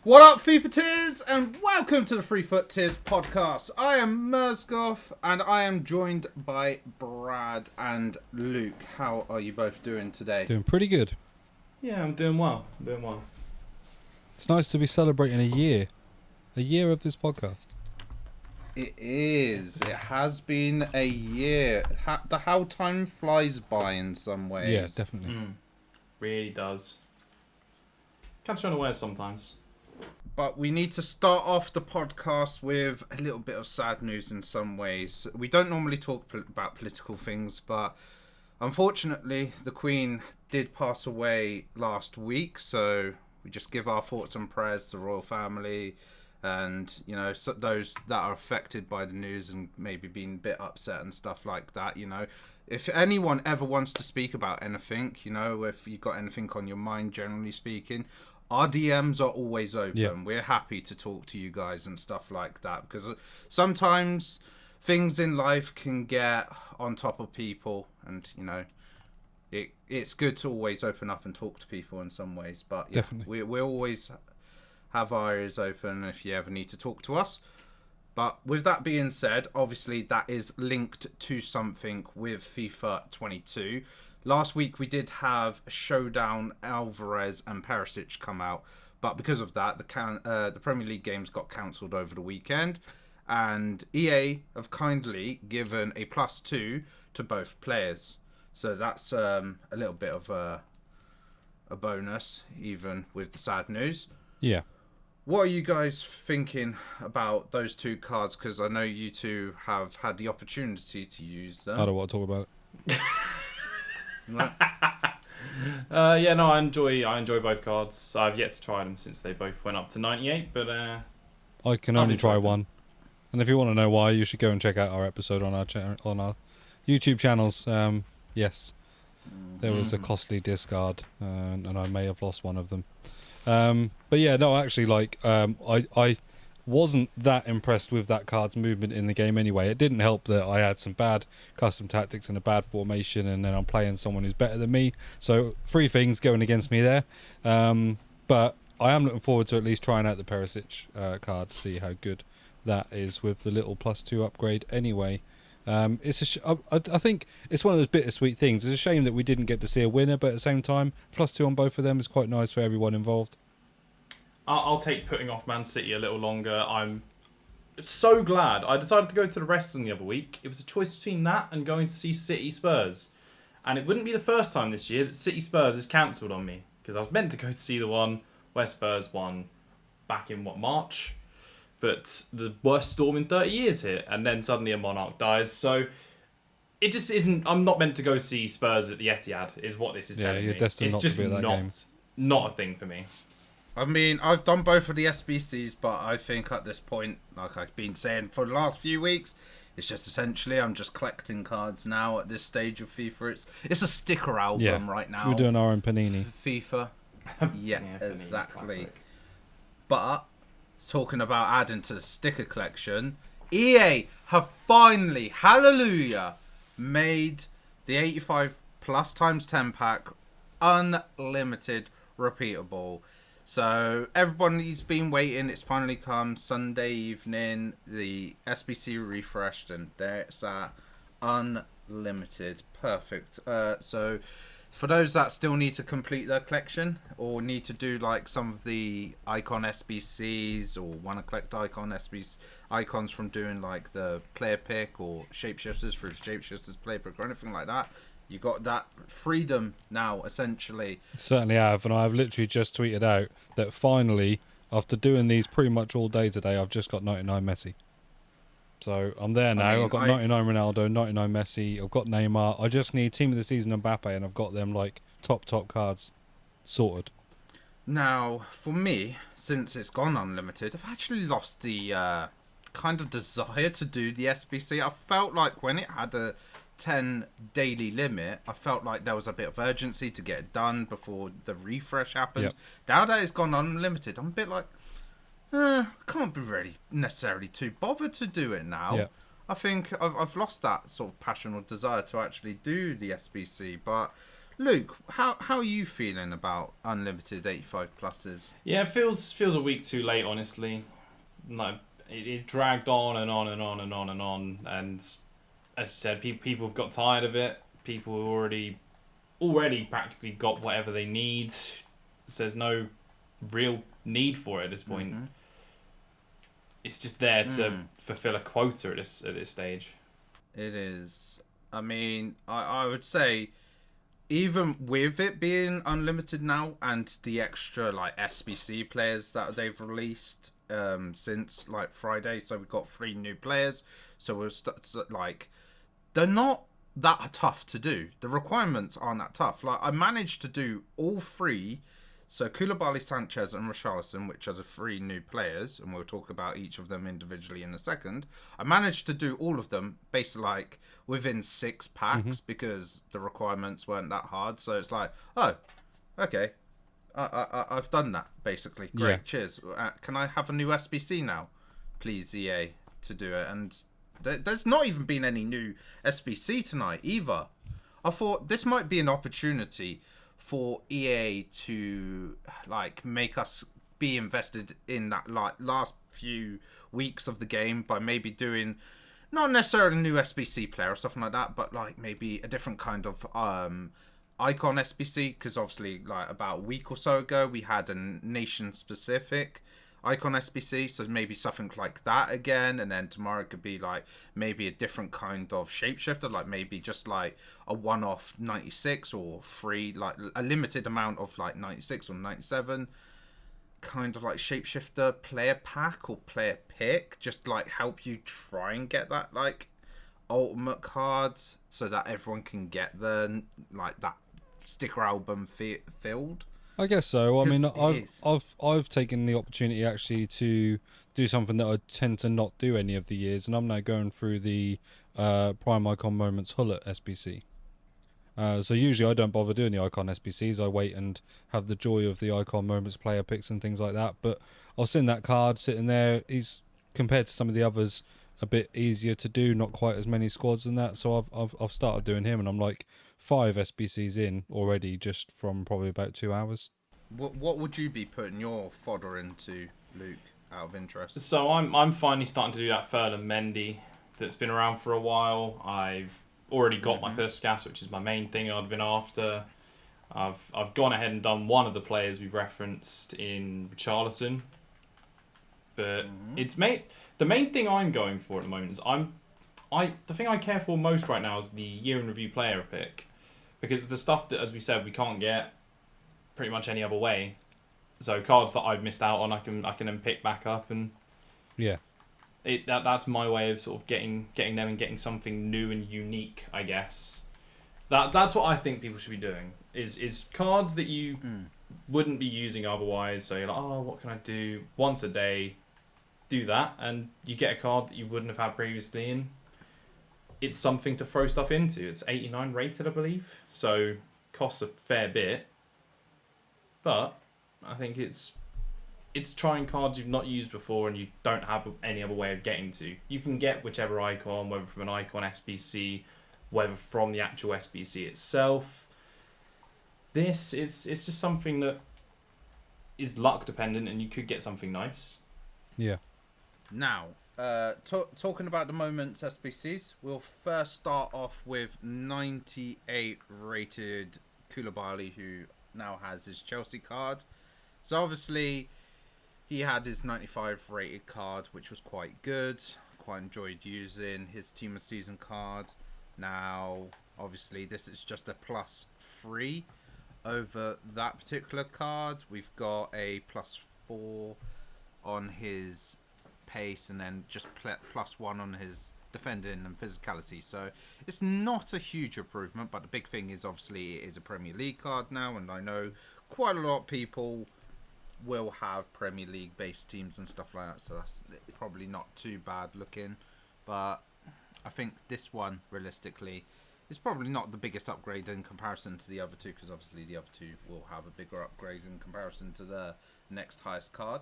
What up, FIFA Tiers, and welcome to the FUT Tiers Podcast. I am Mersgoth, and I am joined by Brad and Luke. How are you both doing today? Doing pretty good. Yeah, I'm doing well. It's nice to be celebrating a year of this podcast. It is. It has been a year. How time flies by in some ways. Yeah, definitely. Really does. Catch you unawares sometimes. But we need to start off the podcast with a little bit of sad news in some ways. We don't normally talk about political things, but unfortunately, the Queen did pass away last week. So we just give our thoughts and prayers to the royal family and, you know, so those that are affected by the news and maybe being a bit upset and stuff like that, you know. If anyone ever wants to speak about anything, you know, if you've got anything on your mind, generally speaking, our DMs are always open. Yeah. We're happy to talk to you guys and stuff like that because sometimes things in life can get on top of people and, you know, it's good to always open up and talk to people in some ways. But yeah, Definitely. we always have our ears open if you ever need to talk to us. But with that being said, obviously that is linked to something with FIFA 22. Last week we did have Showdown, Alvarez and Perisic come out. But because of that, the Premier League games got cancelled over the weekend. And EA have kindly given a +2 to both players. So that's a little bit of a bonus, even with the sad news. Yeah. What are you guys thinking about those two cards? Because I know you two have had the opportunity to use them. I don't want to talk about it. I enjoy both cards. I've yet to try them since they both went up to 98, but I can only try one. And if you want to know why, you should go and check out our episode on our YouTube channels. Yes, there was a costly discard, and I may have lost one of them. But yeah, no, actually, I wasn't that impressed with that card's movement in the game anyway. It didn't help that I had some bad custom tactics and a bad formation, and then I'm playing someone who's better than me. So 3 things going against me there. But I am looking forward to at least trying out the Perisic card to see how good that is with the little +2 upgrade anyway. I think it's one of those bittersweet things. It's a shame that we didn't get to see a winner, but at the same time, +2 on both of them is quite nice for everyone involved. I'll take putting off Man City a little longer. I'm so glad. I decided to go to the Wrestling the other week. It was a choice between that and going to see City Spurs. And it wouldn't be the first time this year that City Spurs is cancelled on me. Because I was meant to go to see the one where Spurs won back in, March? But the worst storm in 30 years hit. And then suddenly a Monarch dies. So it just isn't... I'm not meant to go see Spurs at the Etihad, is what this is telling me. You're destined not to be at that game. Not a thing for me. I mean, I've done both of the SBCs, but I think at this point, like I've been saying for the last few weeks, it's just essentially I'm just collecting cards now at this stage of FIFA. It's a sticker album right now. We're doing our own Panini. FIFA. Yeah, exactly. Classic. But talking about adding to the sticker collection, EA have finally, hallelujah, made the 85 plus times 10 pack unlimited repeatable. So everybody's been waiting. It's finally come Sunday evening. The SBC refreshed and there it's at unlimited. Perfect. So for those that still need to complete their collection or need to do like some of the icon SBCs or want to collect icon SBC icons from doing like the player pick or shapeshifters through shapeshifters playbook or anything like that, you got that freedom now, essentially. Certainly have, and I've literally just tweeted out that finally, after doing these pretty much all day today, I've just got 99 Messi. So I'm there now. I've got 99 Ronaldo, 99 Messi, I've got Neymar. I just need Team of the Season Mbappe, and I've got them like top cards sorted. Now, for me, since it's gone unlimited, I've actually lost the kind of desire to do the SBC. I felt like when it had a 10 daily limit, I felt like there was a bit of urgency to get it done before the refresh happened. Yep. Now that it's gone unlimited, I'm a bit like, I can't be really necessarily too bothered to do it now. Yep. I think I've lost that sort of passion or desire to actually do the SBC. But Luke, how are you feeling about unlimited 85 pluses? Yeah, it feels a week too late, honestly. No, it dragged on and on and on and on and on, and as you said, people have got tired of it. People already practically got whatever they need. So there's no real need for it at this point. Mm-hmm. It's just there to fulfill a quota at this stage. It is. I mean, I would say, even with it being unlimited now and the extra like SBC players that they've released since like Friday, so we've got 3 new players. So we're like, they're not that tough to do. The requirements aren't that tough. Like I managed to do all 3. So Koulibaly, Sanchez and Richarlison, which are the 3 new players, and we'll talk about each of them individually in a second. I managed to do all of them basically like within 6 packs because the requirements weren't that hard. So it's like, oh, okay, I've done that basically. Great, yeah. Cheers. Can I have a new SBC now, please, EA, to do it? And there's not even been any new SBC tonight either. I thought this might be an opportunity for EA to like make us be invested in that like last few weeks of the game by maybe doing not necessarily a new SBC player or something like that, but like maybe a different kind of icon SBC, because obviously like about a week or so ago we had a nation specific icon SBC, so maybe something like that again, and then tomorrow it could be like maybe a different kind of shapeshifter, like maybe just like a one-off 96 or 3, like a limited amount of like 96 or 97 kind of like shapeshifter player pack or player pick, just like help you try and get that like ultimate card so that everyone can get the like that sticker album filled. I guess so. I mean, I've taken the opportunity actually to do something that I tend to not do any of the years, and I'm now going through the Prime Icon Moments Hullet SBC. So usually I don't bother doing the Icon SBCs. I wait and have the joy of the Icon Moments player picks and things like that. But I've seen that card sitting there. He's, compared to some of the others, a bit easier to do. Not quite as many squads and that. So I've started doing him, and I'm like 5 SBCs in already, just from probably about 2 hours. What would you be putting your fodder into, Luke, out of interest? So I'm finally starting to do that Ferland Mendy that's been around for a while. I've already got my Puskas, which is my main thing I've been after. I've gone ahead and done one of the players we've referenced in Richarlison. But the main thing I'm going for at the moment is the thing I care for most right now is the year in review player pick, because the stuff that, as we said, we can't get pretty much any other way. So cards that I've missed out on, I can then pick back up, and yeah, that's my way of sort of getting them and getting something new and unique, I guess. That's what I think people should be doing. Is cards that you wouldn't be using otherwise. So you're like, oh, what can I do once a day? Do that, and you get a card that you wouldn't have had previously, and it's something to throw stuff into. It's 89 rated, I believe, so costs a fair bit. But I think it's trying cards you've not used before and you don't have any other way of getting to. You can get whichever icon, whether from an icon SBC, whether from the actual SBC itself. This is just something that is luck dependent, and you could get something nice. Yeah. Now, talking about the moments SBCs, we'll first start off with 98 rated Koulibaly, who now has his Chelsea card. So obviously he had his 95 rated card, which was quite good. Quite enjoyed using his team of season card. Now obviously this is just a +3 over that particular card. We've got a +4 on his pace, and then just +1 on his defending and physicality. So it's not a huge improvement, but the big thing is obviously it is a Premier League card now, and I know quite a lot of people will have Premier League based teams and stuff like that, so that's probably not too bad looking. But I think this one realistically is probably not the biggest upgrade in comparison to the other two, because obviously the other two will have a bigger upgrade in comparison to the next highest card.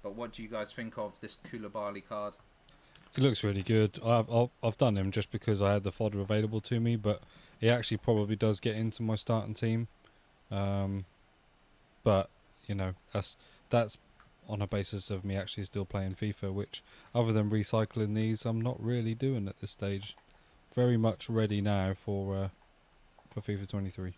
But what do you guys think of this Koulibaly card? He looks really good. I've done him just because I had the fodder available to me, but he actually probably does get into my starting team. But you know, that's on a basis of me actually still playing FIFA, which other than recycling these, I'm not really doing at this stage. Very much ready now for FIFA 23.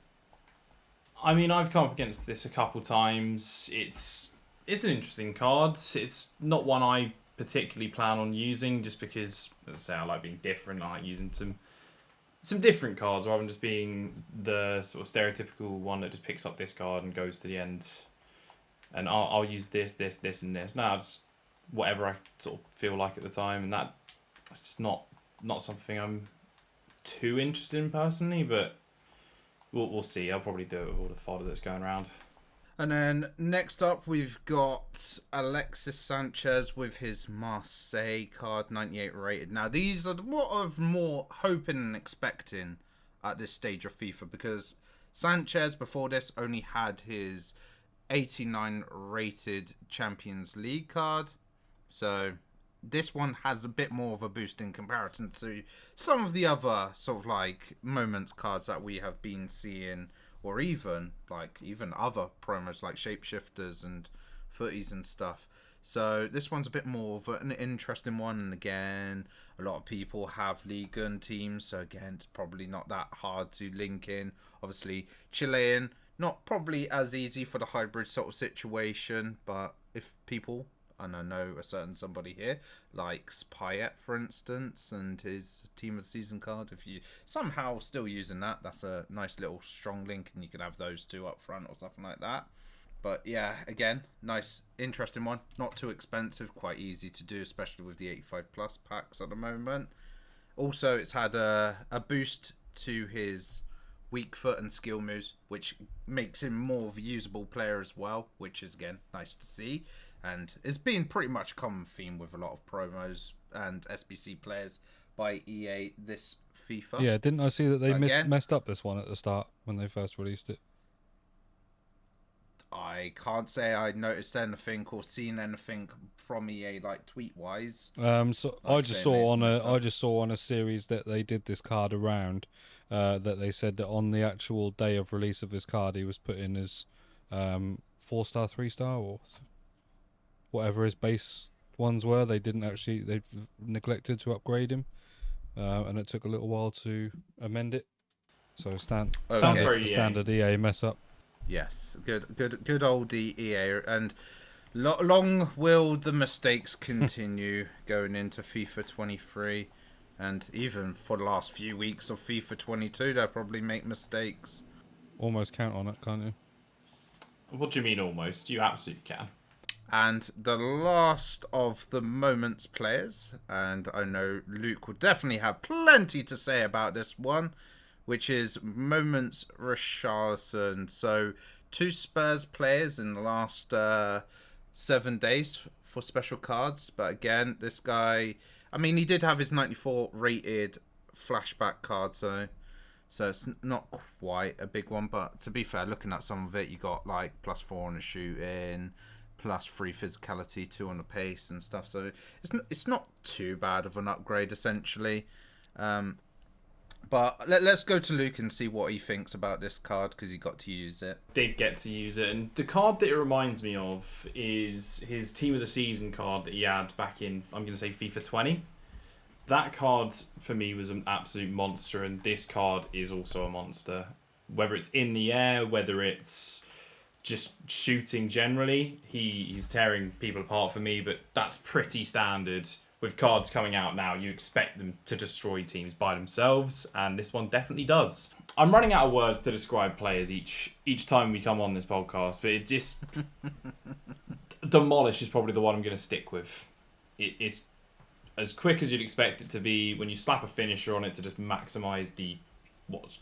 I mean, I've come up against this a couple times. It's an interesting card. It's not one I particularly plan on using, just because, as I say, I like being different. I like using some different cards rather than just being the sort of stereotypical one that just picks up this card and goes to the end. And I'll use this, and this. Now it's whatever I sort of feel like at the time, and that's just not something I'm too interested in personally. But we'll see. I'll probably do it with all the fodder that's going around. And then next up, we've got Alexis Sanchez with his Marseille card, 98 rated. Now, these are what I'm more hoping and expecting at this stage of FIFA, because Sanchez, before this, only had his 89 rated Champions League card. So this one has a bit more of a boost in comparison to some of the other sort of like moments cards that we have been seeing, or even other promos like Shapeshifters and Footies and stuff. So this one's a bit more of an interesting one. And again, a lot of people have Liga and teams, so again, it's probably not that hard to link in. Obviously, Chilean, not probably as easy for the hybrid sort of situation, but if people, and I know a certain somebody here, likes Payet, for instance, and his Team of the Season card, if you somehow still using that, that's a nice little strong link, and you can have those two up front or something like that. But yeah, again, nice, interesting one. Not too expensive, quite easy to do, especially with the 85 plus packs at the moment. Also, it's had a boost to his weak foot and skill moves, which makes him more of a usable player as well, which is, again, nice to see. And it's been pretty much a common theme with a lot of promos and SBC players by EA this FIFA. Yeah, didn't I see that they messed up this one at the start when they first released it? I can't say I noticed anything or seen anything from EA like tweet wise. So I just saw on a series that they did this card around, that they said that on the actual day of release of his card, he was put in as 4-star, 3-star, or whatever his base ones were. They neglected to upgrade him, and it took a little while to amend it. So sounds very standard EA mess up. Yes, good old EA, and long will the mistakes continue going into FIFA 23, and even for the last few weeks of FIFA 22, they'll probably make mistakes. Almost count on it, can't you? What do you mean almost? You absolutely can. And the last of the moments players, and I know Luke will definitely have plenty to say about this one, which is moments Richarlison. So 2 Spurs players in the last 7 days for special cards. But again, this guy, I mean, he did have his 94 rated flashback card, so it's not quite a big one. But to be fair, looking at some of it, you got like +4 on the shooting, +3 physicality, 2 on the pace and stuff. So it's not too bad of an upgrade essentially. But let's go to Luke and see what he thinks about this card, because he got to use it. Did get to use it, and the card that it reminds me of is his Team of the Season card that he had back in, I'm going to say, FIFA 20. That card for me was an absolute monster, and this card is also a monster. Whether it's in the air, whether it's just shooting generally, he's tearing people apart for me, but that's pretty standard. With cards coming out now, you expect them to destroy teams by themselves, and this one definitely does. I'm running out of words to describe players each time we come on this podcast, but it just... Demolish is probably the one I'm going to stick with. It's as quick as you'd expect it to be when you slap a finisher on it to just maximise the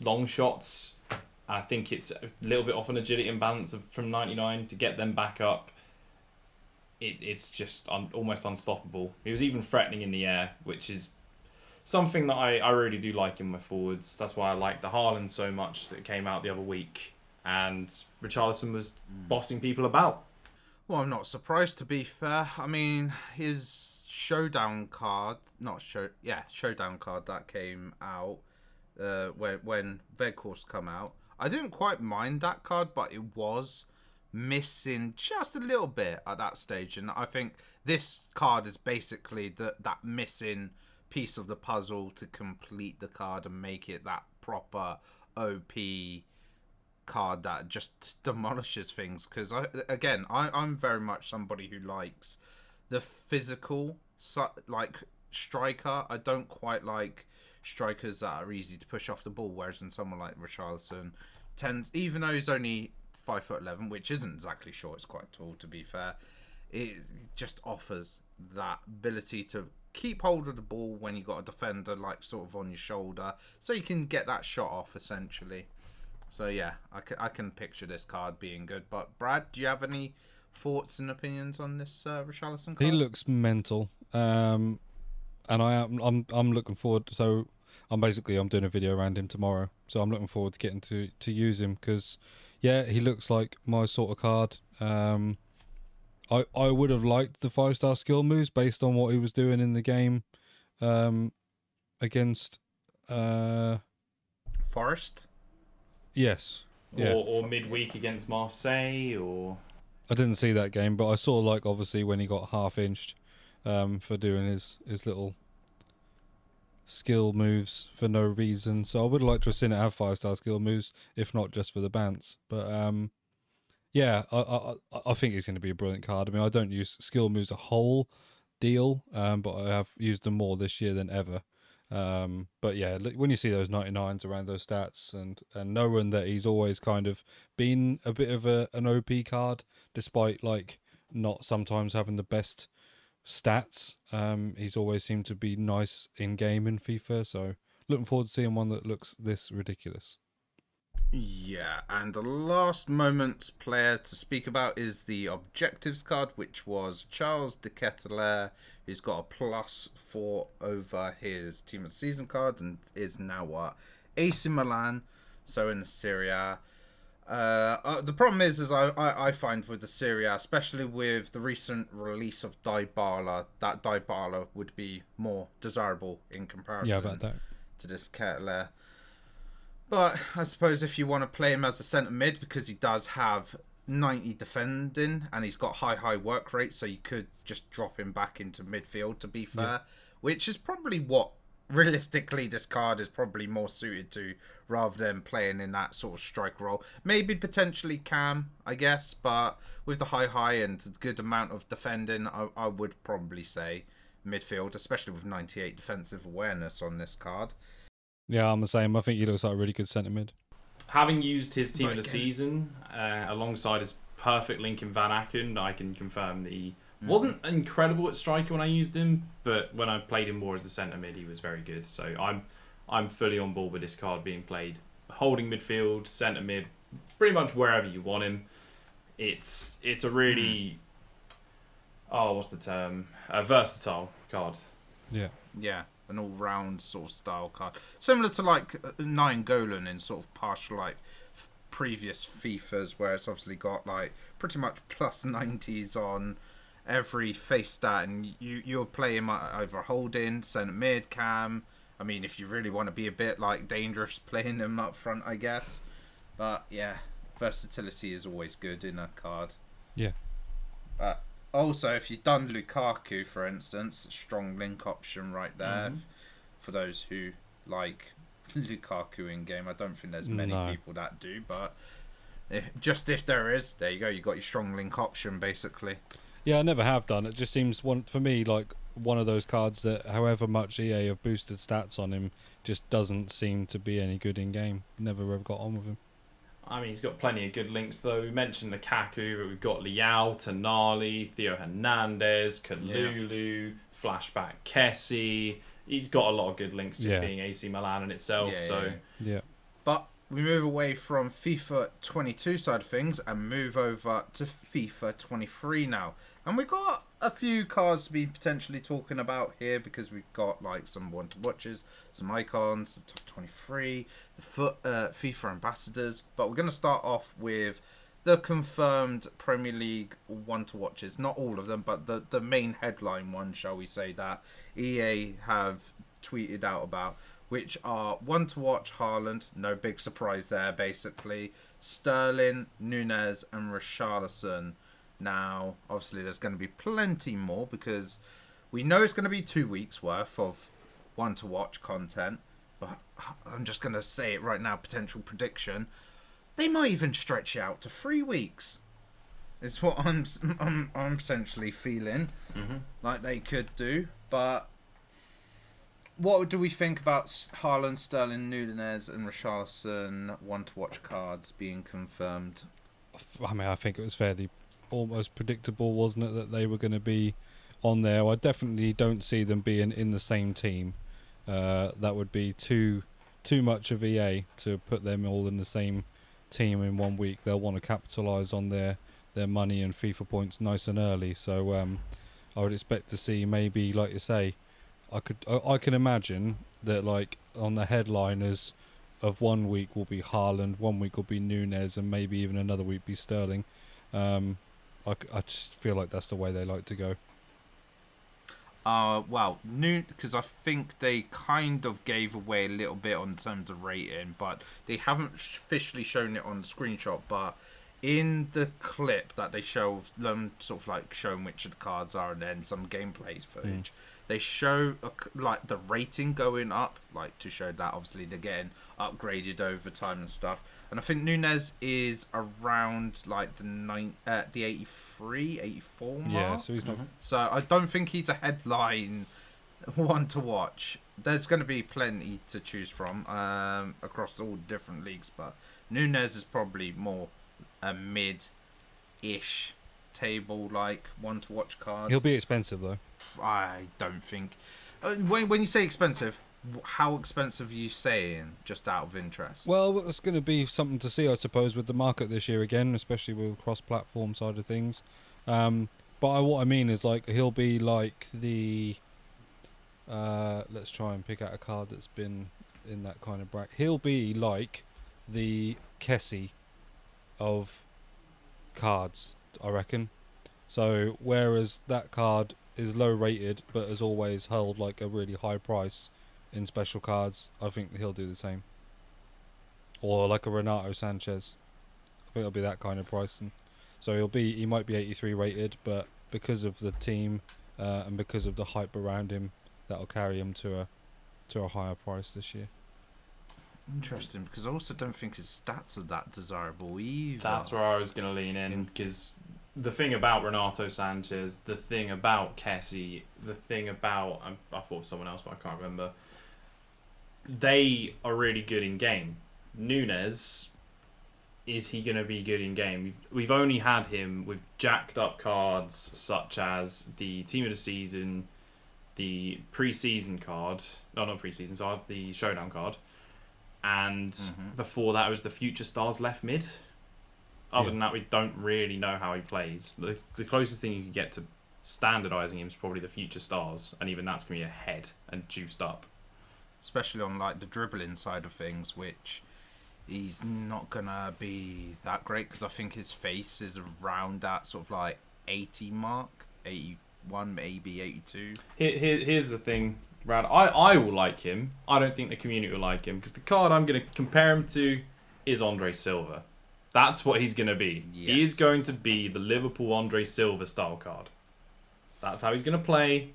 long shots. I think it's a little bit off an agility imbalance from 99 to get them back up. It's just almost unstoppable. He was even threatening in the air, which is something that I really do like in my forwards. That's why I like the Haaland so much that came out the other week. And Richarlison was bossing people about. Well, I'm not surprised, to be fair. I mean, his Showdown card, Showdown card that came out when Veghorst come out. I didn't quite mind that card, but it was missing just a little bit at that stage. And I think this card is basically that missing piece of the puzzle to complete the card and make it that proper OP card that just demolishes things. Because I'm very much somebody who likes the physical like striker. I don't quite like strikers that are easy to push off the ball, whereas in someone like Richarlison tends, even though he's only 5'11", which isn't exactly short, it's quite tall to be fair, it just offers that ability to keep hold of the ball when you've got a defender like sort of on your shoulder, so you can get that shot off essentially. So yeah, I can picture this card being good. But Brad, do you have any thoughts and opinions on this Richarlison card? He looks mental, and I'm looking forward. So I'm doing a video around him tomorrow. So I'm looking forward to getting to use him because, yeah, he looks like my sort of card. I would have liked the 5-star skill moves based on what he was doing in the game, against Forest. Yes. Yeah. Or midweek against Marseille, or... I didn't see that game, but I saw, like, obviously when he got half-inched for doing his little skill moves for no reason. So I would like to have seen it have 5-star skill moves, if not just for the bants. But, yeah, I think he's going to be a brilliant card. I mean, I don't use skill moves a whole deal, but I have used them more this year than ever. But yeah, when you see those 99s around those stats and knowing that he's always kind of been a bit of an OP card, despite like not sometimes having the best stats, he's always seemed to be nice in game in FIFA. So looking forward to seeing one that looks this ridiculous. Yeah, and the last moments player to speak about is the objectives card, which was Charles de Ketelaere, who's got a +4 over his team of the season card and is now at AC Milan, so in the Serie A. The problem is I find with the Serie A, especially with the recent release of Dybala, that Dybala would be more desirable in comparison to this Ketelaere. But I suppose if you want to play him as a centre mid, because he does have 90 defending and he's got high work rate, so you could just drop him back into midfield, to be fair, which is probably what realistically this card is probably more suited to, rather than playing in that sort of strike role. Maybe potentially Cam, I guess, but with the high and the good amount of defending, I would probably say midfield, especially with 98 defensive awareness on this card. Yeah, I'm the same. I think he looks like a really good centre mid. Having used his team of the season alongside his perfect link in Van Aken, I can confirm that he wasn't incredible at striker when I used him, but when I played him more as a centre mid, he was very good. So I'm fully on board with this card being played holding midfield, centre mid, pretty much wherever you want him. It's a really what's the term? A versatile card. Yeah. Yeah. An all-round sort of style card, similar to like Nainggolan in sort of partial like previous FIFAs, where it's obviously got like pretty much +90s on every face stat, and you'll play him either holding, centre mid, cam. I mean, if you really want to be a bit like dangerous, playing him up front, I guess. But yeah, versatility is always good in a card. Yeah. But also, if you've done Lukaku, for instance, strong link option right there. For those who like Lukaku in game, I don't think there's many people that do, but if there is, there you go. You got your strong link option basically. Yeah, I never have done. It just seems for me like one of those cards that, however much EA have boosted stats on him, just doesn't seem to be any good in game. Never have got on with him. I mean, he's got plenty of good links, though. We mentioned Lukaku, but we've got Leao, Tonali, Theo Hernandez, Kalulu, Flashback Kessie. He's got a lot of good links just being AC Milan in itself. Yeah. But we move away from FIFA 22 side of things and move over to FIFA 23 now. And we've got a few cards to be potentially talking about here, because we've got like some want-to-watches, some icons, the top 23, the FIFA ambassadors. But we're going to start off with the confirmed Premier League one to watches. Not all of them, but the main headline ones, shall we say, that EA have tweeted out about, which are one to watch Haaland, no big surprise there, basically. Sterling, Nunez, and Richarlison. Now, obviously, there's going to be plenty more because we know it's going to be 2 weeks worth of one to watch content. But I'm just going to say it right now, potential prediction. They might even stretch it out to 3 weeks. It's what I'm essentially feeling like they could do. But what do we think about Haaland, Sterling, Nunez, and Richarlison one-to-watch cards being confirmed? I mean, I think it was fairly almost predictable, wasn't it, that they were going to be on there. I definitely don't see them being in the same team. That would be too much of EA to put them all in the same team in 1 week. They'll want to capitalise on their money and FIFA points nice and early. So I would expect to see maybe, like you say, I can imagine that, like, on the headliners of 1 week will be Haaland, 1 week will be Nunez, and maybe even another week be Sterling. I just feel like that's the way they like to go. Well, because I think they kind of gave away a little bit on terms of rating, but they haven't officially shown it on the screenshot. But in the clip that they show of them sort of like showing which of the cards are and then some gameplay footage, they show like the rating going up, like to show that obviously they're getting upgraded over time and stuff. And I think Nunez is around like the 83, 84 mark. Yeah, so he's not. So I don't think he's a headline one to watch. There's going to be plenty to choose from across all different leagues, but Nunez is probably more a mid-ish table like one to watch card. He'll be expensive though. I don't think. When you say expensive, how expensive are you saying, just out of interest? Well, it's going to be something to see, I suppose, with the market this year again, especially with the cross-platform side of things. But what I mean is, like, he'll be like the... let's try and pick out a card that's been in that kind of bracket. He'll be like the Kessie of cards, I reckon. So, whereas that card is low rated but has always held like a really high price in special cards, I think he'll do the same. Or like a Renato Sanchez. I think it'll be that kind of price. And so he might be 83 rated, but because of the team and because of the hype around him, that'll carry him to a higher price this year. Interesting, because I also don't think his stats are that desirable either. That's where I was going to lean in, because the thing about Renato Sanchez, the thing about Kessie, the thing about... I thought of someone else, but I can't remember. They are really good in game. Nunez, is he going to be good in game? We've only had him with jacked up cards such as the Team of the Season, the pre-season card... No, not pre-season, so the Showdown card. And before that, it was the Future Stars left mid. Other than that, we don't really know how he plays. The closest thing you can get to standardising him is probably the Future Stars, and even that's going to be ahead and juiced up. Especially on like the dribbling side of things, which he's not going to be that great, because I think his face is around that sort of like 80 mark, 81, maybe 82. Here's the thing, Brad. I will like him. I don't think the community will like him, because the card I'm going to compare him to is Andre Silva. That's what he's going to be. Yes. He is going to be the Liverpool Andre Silva style card. That's how he's going to play.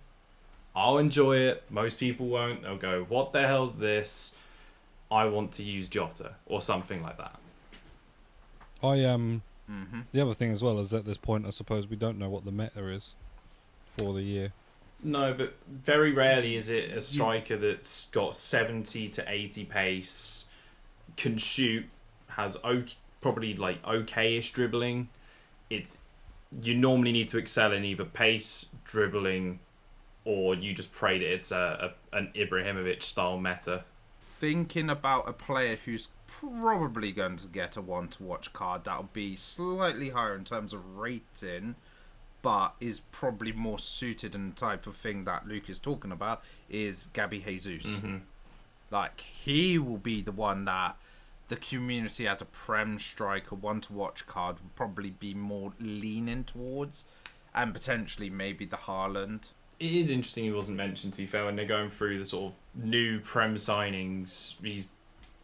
I'll enjoy it. Most people won't. They'll go, what the hell's this? I want to use Jota or something like that. The other thing as well is at this point, I suppose we don't know what the meta is for the year. No, but very rarely is it a striker that's got 70 to 80 pace, can shoot, has probably like okay-ish dribbling. You normally need to excel in either pace, dribbling, or you just pray that it's an Ibrahimovic style meta. Thinking about a player who's probably going to get a one-to-watch card that'll be slightly higher in terms of rating, but is probably more suited in the type of thing that Luke is talking about, is Gabi Jesus. Like, he will be the one that the community as a Prem striker, one to watch card would probably be more leaning towards, and potentially maybe the Haaland. It is interesting he wasn't mentioned, to be fair, when they're going through the sort of new Prem signings. He's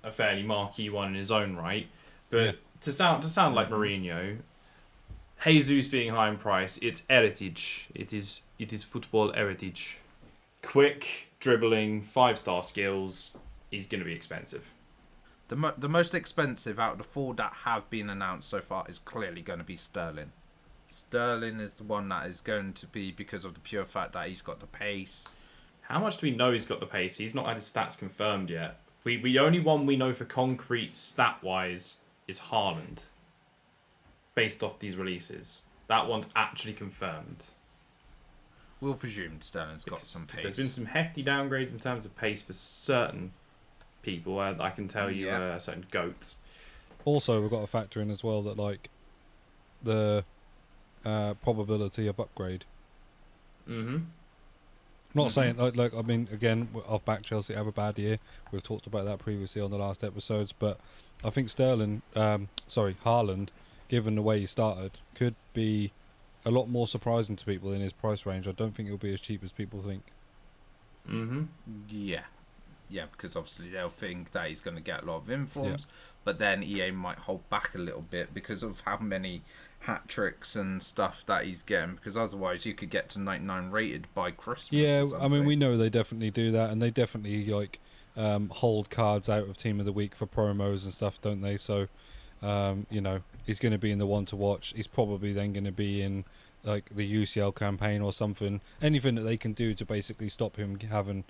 a fairly marquee one in his own right. But to sound like Mourinho, Jesus being high in price, it's heritage. It is football heritage. Quick, dribbling, 5-star skills. He's going to be expensive. The most expensive out of the 4 that have been announced so far is clearly going to be Sterling. Sterling is the one that is going to be, because of the pure fact that he's got the pace. How much do we know he's got the pace? He's not had his stats confirmed yet. The only one we know for concrete stat-wise is Haaland, based off these releases. That one's actually confirmed. We'll presume Sterling's got some pace. There's been some hefty downgrades in terms of pace for certain people. I can tell you certain goats. Also, we've got to factor in as well that like the probability of upgrade. Not saying like I mean, again, I've backed Chelsea to have a bad year. We've talked about that previously on the last episodes, but I think Haaland, given the way he started, could be a lot more surprising to people in his price range. I don't think it'll be as cheap as people think. Yeah, because obviously they'll think that he's going to get a lot of informs, but then EA might hold back a little bit because of how many hat tricks and stuff that he's getting, because otherwise you could get to 99 rated by Christmas. Yeah, I mean, we know they definitely do that, and they definitely like hold cards out of Team of the Week for promos and stuff, don't they? So, you know, he's going to be in the one to watch. He's probably then going to be in like the UCL campaign or something. Anything that they can do to basically stop him having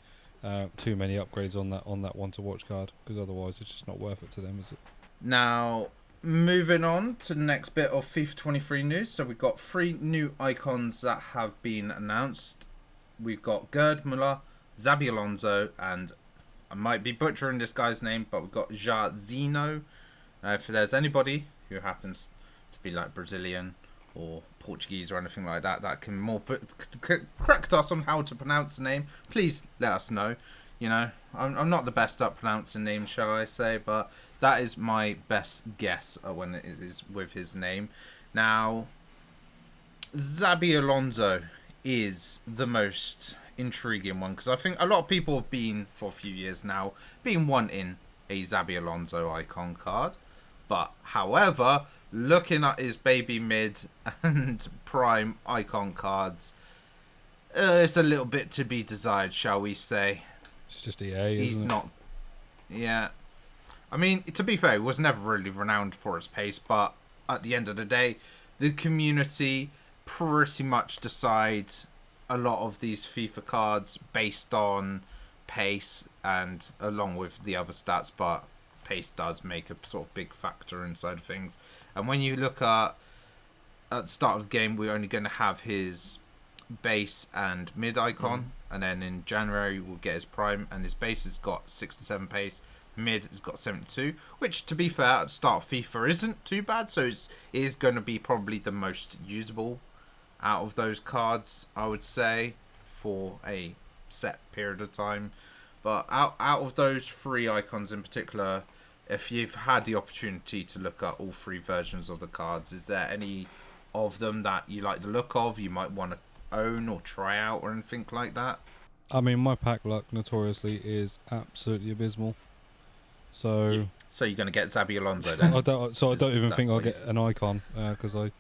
too many upgrades on that one to watch card, because otherwise it's just not worth it to them, is it? Now, moving on to the next bit of FIFA 23 news. So we've got 3 new icons that have been announced. We've got Gerd, Muller, Xabi Alonso, and I might be butchering this guy's name, but we've got Jairzinho. If there's anybody who happens to be like Brazilian or Portuguese or anything like that that can more correct us on how to pronounce the name, please let us know. You know, I'm not the best at pronouncing names, shall I say, but that is my best guess when it is with his name. Now, Xabi Alonso is the most intriguing one, because I think a lot of people have been, for a few years now, been wanting a Xabi Alonso icon card. But, however, looking at his baby mid and prime icon cards, it's a little bit to be desired, shall we say. It's just EA, He's isn't it? not... Yeah. I mean, to be fair, he was never really renowned for his pace, but at the end of the day, the community pretty much decides a lot of these FIFA cards based on pace and along with the other stats, but pace does make a sort of big factor inside of things. And when you look at the start of the game, we're only going to have his base and mid icon, and then in January we'll get his prime, and his base has got 67 pace, mid has got 72, which to be fair at the start of FIFA isn't too bad, so it is going to be probably the most usable out of those cards, I would say, for a set period of time. But out of those 3 icons in particular, if you've had the opportunity to look at all 3 versions of the cards, is there any of them that you like the look of, you might want to own or try out or anything like that? I mean, my pack luck notoriously is absolutely abysmal. So you're going to get Xabi Alonso then? I don't even think I'll get an icon, because I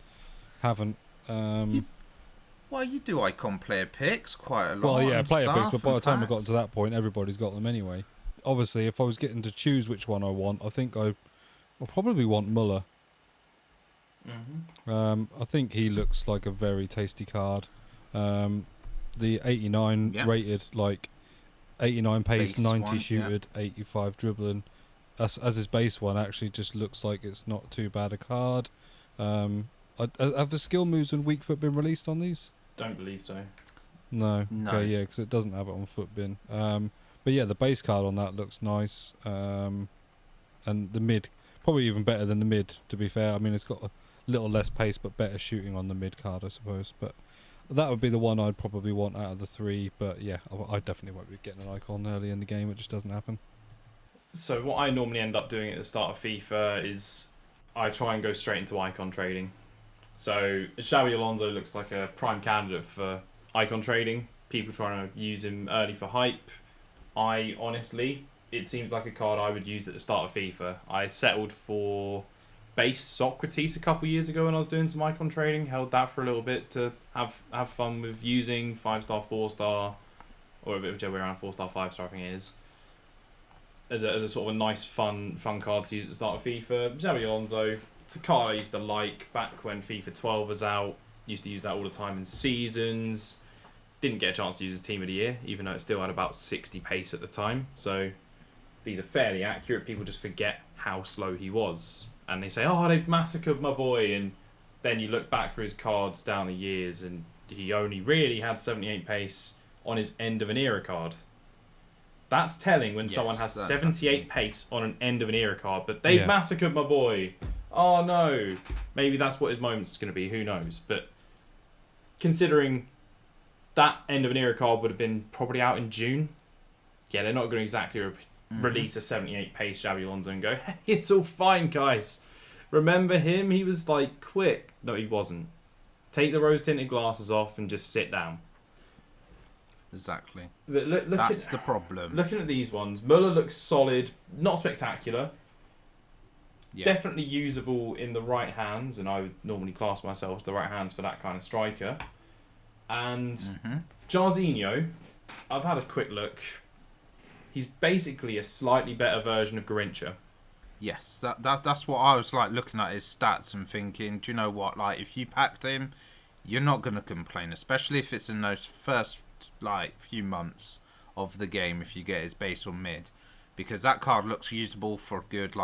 haven't. Well, you do icon player picks quite a lot. Well, yeah, player picks, but by the time I got packs. to that point, everybody's got them anyway. Obviously, if I was getting to choose which one I want, I think I'll probably want Muller. I think he looks like a very tasty card. The 89 rated, like 89 pace, Base 90 one, shooted, 85 dribbling. As his base one actually just looks like it's not too bad a card. Have the skill moves and weak foot been released on these? Don't believe so. No. Okay, yeah, because it doesn't have it on foot bin. But yeah, the base card on that looks nice. And the mid, probably even better than the mid, to be fair. I mean, it's got a little less pace, but better shooting on the mid card, I suppose. But that would be the one I'd probably want out of the 3. But yeah, I definitely won't be getting an icon early in the game. It just doesn't happen. So what I normally end up doing at the start of FIFA is I try and go straight into icon trading. So Xabi Alonso looks like a prime candidate for icon trading. People trying to use him early for hype. I honestly, it seems like a card I would use at the start of FIFA. I settled for base Socrates a couple years ago when I was doing some icon trading. Held that for a little bit to have fun with using 5-star, 4-star, or a bit of whichever way around, 4-star, 5-star I think it is. As a sort of a nice fun card to use at the start of FIFA. Xabi Alonso, it's a card I used to like back when FIFA 12 was out. Used to use that all the time in seasons. Didn't get a chance to use as Team of the Year, even though it still had about 60 pace at the time. So these are fairly accurate. People just forget how slow he was. And they say, oh, they've massacred my boy. And then you look back through his cards down the years and he only really had 78 pace on his end of an era card. That's telling when someone has 78 pace on an end of an era card, but they've massacred my boy. Oh no. Maybe that's what his moment's going to be. Who knows? But considering that end of an era card would have been probably out in June. Yeah, they're not going to exactly release a 78 pace Xabi Alonso and go, hey, it's all fine, guys. Remember him? He was like quick. No, he wasn't. Take the rose tinted glasses off and just sit down. Exactly. That's the problem. Looking at these ones, Muller looks solid, not spectacular. Yeah. Definitely usable in the right hands, and I would normally class myself as the right hands for that kind of striker. And Jairzinho, I've had a quick look. He's basically a slightly better version of Garrincha. Yes, that's what I was like looking at his stats and thinking, do you know what? Like, if you packed him, you're not going to complain, especially if it's in those first few months of the game. If you get his base or mid, because that card looks usable for a good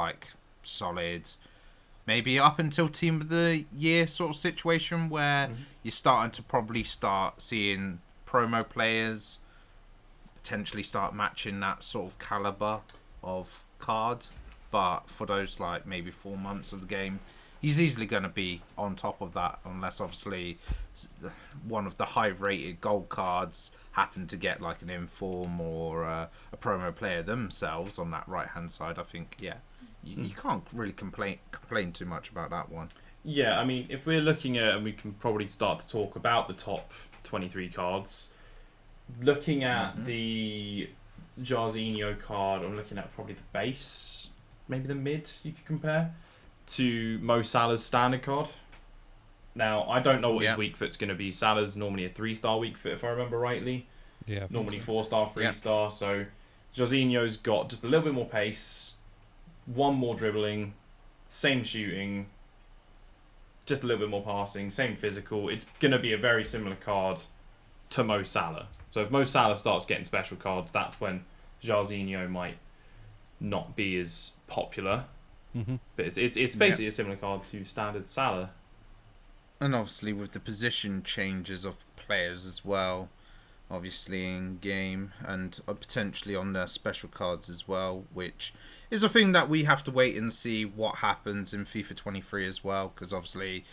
solid, maybe up until Team of the Year sort of situation where you're starting to probably start seeing promo players potentially start matching that sort of caliber of card. But for those maybe 4 months of the game, he's easily going to be on top of that, unless obviously one of the high-rated gold cards happen to get an inform or a promo player themselves on that right-hand side. I think, you can't really complain too much about that one. Yeah, I mean, if we're looking at, and we can probably start to talk about the top 23 cards, looking at the Jairzinho card, I'm looking at probably the base, maybe the mid you could compare to Mo Salah's standard card. Now, I don't know what his weak foot's going to be. Salah's normally a 3-star weak foot, if I remember rightly. Yeah. Normally 4-star, 3-star. So Jairzinho's got just a little bit more pace, one more dribbling, same shooting, just a little bit more passing, same physical. It's going to be a very similar card to Mo Salah. So if Mo Salah starts getting special cards, that's when Jairzinho might not be as popular. But it's basically a similar card to standard Salah. And obviously with the position changes of players as well, obviously in game and potentially on their special cards as well, which is a thing that we have to wait and see what happens in FIFA 23 as well, because obviously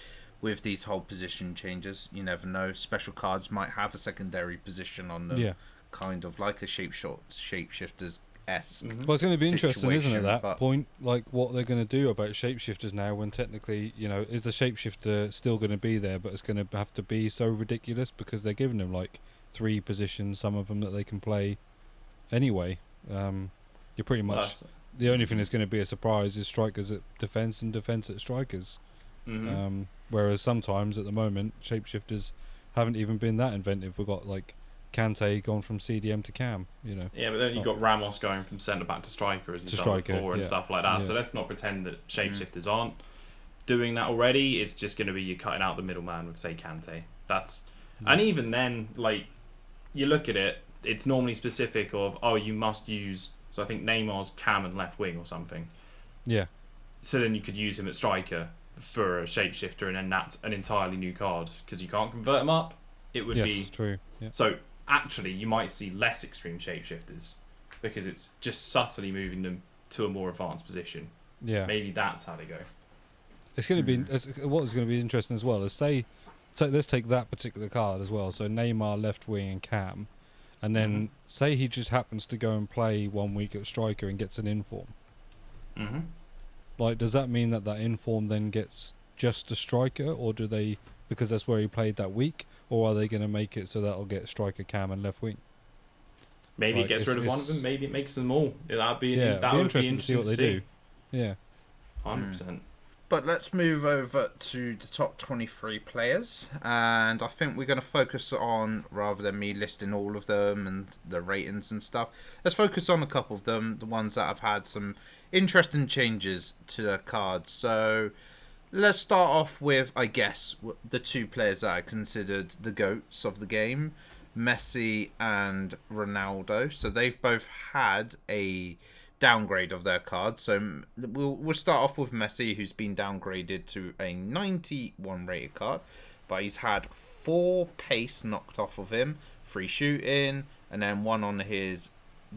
with these whole position changes, you never know. Special cards might have a secondary position on them, kind of like a shapeshifter's. Well, it's going to be interesting, isn't it, that point, what they're going to do about shapeshifters now, when technically, is the shapeshifter still going to be there, but it's going to have to be so ridiculous because they're giving them 3 positions, some of them that they can play anyway. You're pretty much the only thing that's going to be a surprise is strikers at defence and defence at strikers. Whereas sometimes at the moment shapeshifters haven't even been that inventive. We've got Kante gone from CDM to Cam, Yeah, but then you've got Ramos going from centre back to striker as he's done before and stuff like that. Yeah. So let's not pretend that shapeshifters aren't doing that already. It's just going to be you cutting out the middleman with, say, Kante. And even then, you look at it, it's normally specific of, you must use, so I think Neymar's Cam and left wing or something. Yeah. So then you could use him at striker for a shapeshifter, and then that's an entirely new card because you can't convert him up. It would be true. Yeah. So actually, you might see less extreme shapeshifters because it's just subtly moving them to a more advanced position. Yeah, maybe that's how they go. It's going to be what is going to be interesting as well is let's take that particular card as well. So Neymar left wing and Cam, and then say he just happens to go and play 1 week at striker and gets an inform. Mm-hmm. Like, does that mean that inform then gets just a striker, or do they, because that's where he played that week, or are they going to make it so that'll get striker, cam, and left wing? Maybe Like, it gets rid of one of them. Maybe it makes them all. That would be interesting to see what they do. Yeah, 100%. But let's move over to the top 23 players, and I think we're going to focus on, rather than me listing all of them and the ratings and stuff, let's focus on a couple of them, the ones that have had some interesting changes to their cards. So let's start off with, I guess, the two players that are considered the GOATs of the game, Messi and Ronaldo. So they've both had a downgrade of their cards. So we'll start off with Messi, who's been downgraded to a 91 rated card, but he's had 4 pace knocked off of him, 3 shooting, and then 1 on his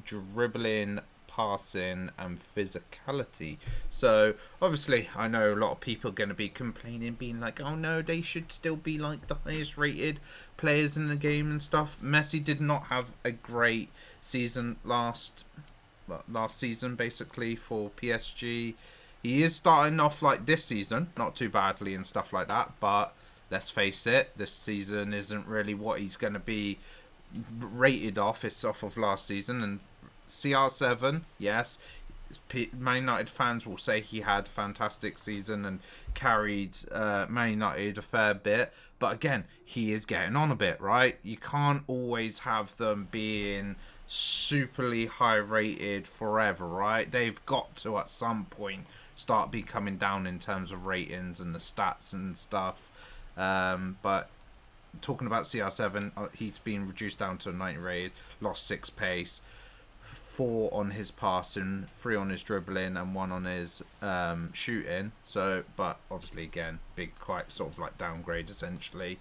dribbling, passing, and physicality. So obviously I know a lot of people are going to be complaining, being like, oh no, they should still be like the highest rated players in the game and stuff. Messi did not have a great season last season, basically, for PSG. He is starting off like this season, not too badly and stuff like that, but let's face it, this season isn't really what he's going to be rated off. It's off of last season, and CR7, yes, Man United fans will say he had a fantastic season and carried Man United a fair bit, but again, he is getting on a bit, right? You can't always have them being superly high rated forever, right? They've got to at some point start becoming down in terms of ratings and the stats and stuff. But talking about CR7, he's been reduced down to a 90 rated, lost 6 pace, 4 on his passing, 3 on his dribbling, and 1 on his shooting. So, but obviously again, big, quite sort of like downgrade essentially.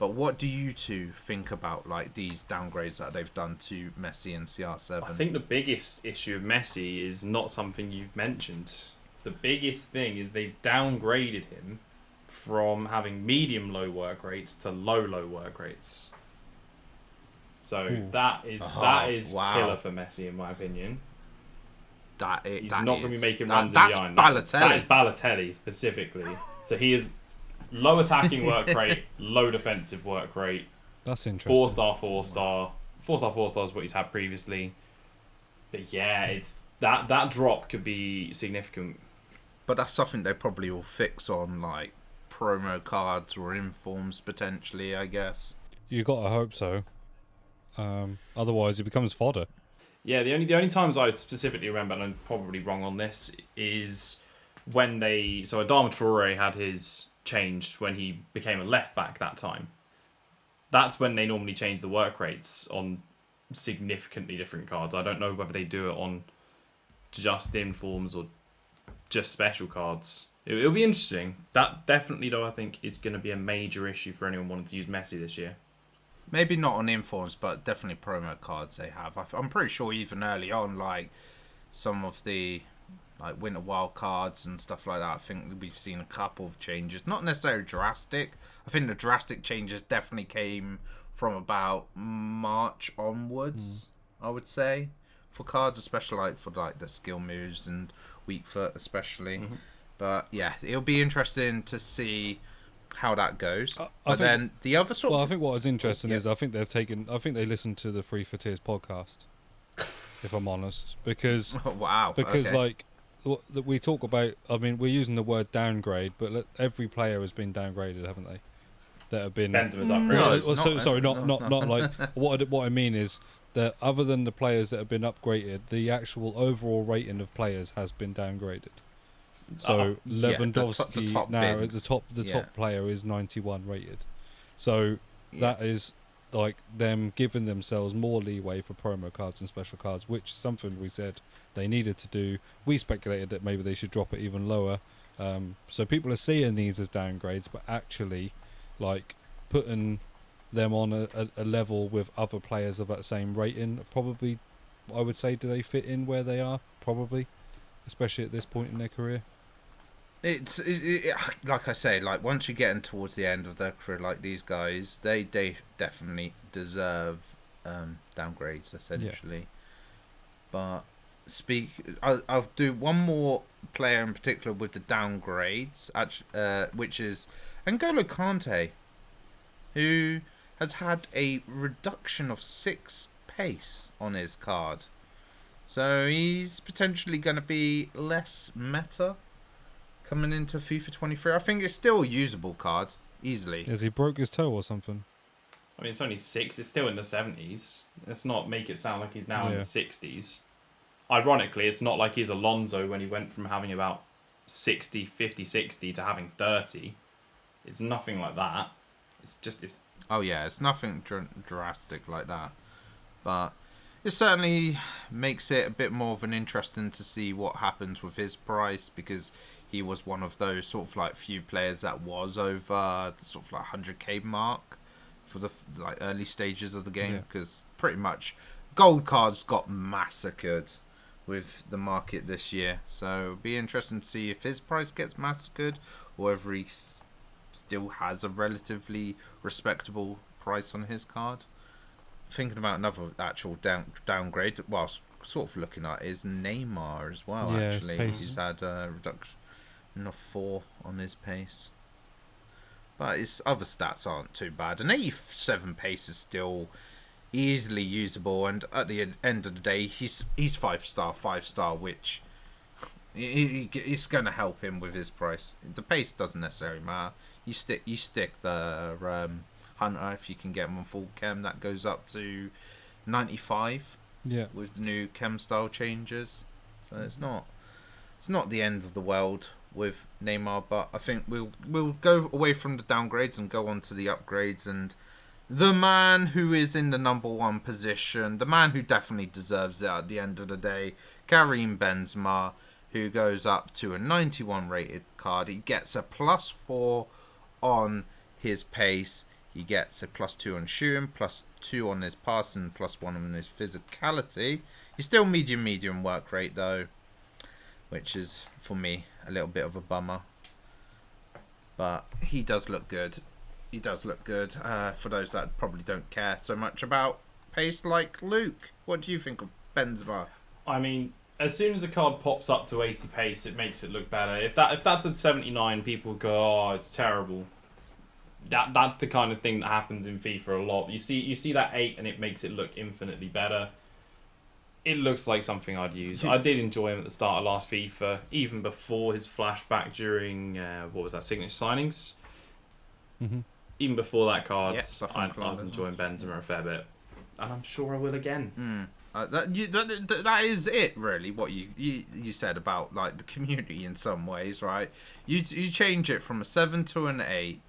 But what do you two think about like these downgrades that they've done to Messi and CR7? I think the biggest issue of Messi is not something you've mentioned. The biggest thing is they've downgraded him from having medium-low work rates to low work rates. So that is killer for Messi, in my opinion. He's not going to be making runs in behind. Balotelli. That is Balotelli specifically. So he is low attacking work rate, low defensive work rate. That's interesting. 4-star, 4-star. 4-star, 4-star is what he's had previously. But yeah, it's that drop could be significant. But that's something they probably will fix on like promo cards or informs potentially, I guess. You gotta hope so. Otherwise, it becomes fodder. Yeah, the only times I specifically remember, and I'm probably wrong on this, is when Adama Traore had his changed when he became a left back that time. That's when they normally change the work rates on significantly different cards. I don't know whether they do it on just informs or just special cards. It'll be interesting. That definitely, though, I think is going to be a major issue for anyone wanting to use Messi this year. Maybe not on informs, but definitely promo cards they have. I'm pretty sure even early on, like some of the like winter wild cards and stuff like that, I think we've seen a couple of changes. Not necessarily drastic. I think the drastic changes definitely came from about March onwards, I would say, for cards, especially like for like the skill moves and weak foot especially. But yeah, it'll be interesting to see how that goes. Then the other sort of... I think what was interesting is I think they listened to the FUT Tiers podcast, if I'm honest, because like we talk about, I mean, we're using the word downgrade, but every player has been downgraded, haven't they? That have been Benzema's upgraded. Not like what I mean is that other than the players that have been upgraded, the actual overall rating of players has been downgraded. So Lewandowski the top player is 91 rated. So that is like them giving themselves more leeway for promo cards and special cards, which is something we said they needed to do. We speculated that maybe they should drop it even lower. So people are seeing these as downgrades, but actually like putting them on a level with other players of that same rating, probably, I would say, do they fit in where they are? Probably. Especially at this point in their career. It's like I say, like once you get in towards the end of their career, like these guys, they definitely deserve downgrades essentially. But I'll do one more player in particular with the downgrades, which is N'Golo Kante, who has had a reduction of 6 pace on his card. So he's potentially going to be less meta coming into FIFA 23. I think it's still a usable card, easily. Has he broke his toe or something? I mean, it's only 6. It's still in the 70s. Let's not make it sound like he's now in the 60s. Ironically, it's not like he's Alonso when he went from having about 60, 50, 60 to having 30. It's nothing like that. It's just... Oh, yeah, it's nothing drastic like that. But it certainly makes it a bit more of an interesting to see what happens with his price, because he was one of those sort of like few players that was over the sort of like 100k mark for the like early stages of the game, because pretty much gold cards got massacred with the market this year. So it'll be interesting to see if his price gets massacred or whether he still has a relatively respectable price on his card. Thinking about another actual downgrade, whilst sort of looking at, is Neymar as well. Actually, he's had a reduction of 4 on his pace, but his other stats aren't too bad. An 87 pace is still easily usable, and at the end of the day, he's 5-star, which it's going to help him with his price. The pace doesn't necessarily matter. You stick the Hunter, if you can get him on full chem, that goes up to 95. With the new chem style changes, so it's not the end of the world with Neymar. But I think we'll go away from the downgrades and go on to the upgrades, and the man who is in the number 1 position, the man who definitely deserves it at the end of the day, Karim Benzema, who goes up to a 91 rated card. He gets a +4 on his pace. He gets a +2 on shooting, +2 on his passing, +1 on his physicality. He's still medium work rate though, which is for me a little bit of a bummer. But he does look good. For those that probably don't care so much about pace like Luke. What do you think of Benzema? I mean, as soon as a card pops up to 80 pace, it makes it look better. If that's at 79, people go, "Oh, it's terrible." That's the kind of thing that happens in FIFA a lot. You see that 8 and it makes it look infinitely better. It looks like something I'd use. I did enjoy him at the start of last FIFA, even before his flashback during signature signings. Mm-hmm. Even before that card, yes, I was enjoying Benzema a fair bit, and I'm sure I will again. That is it, really. What you said about like the community in some ways, right? You change it from a 7 to an 8.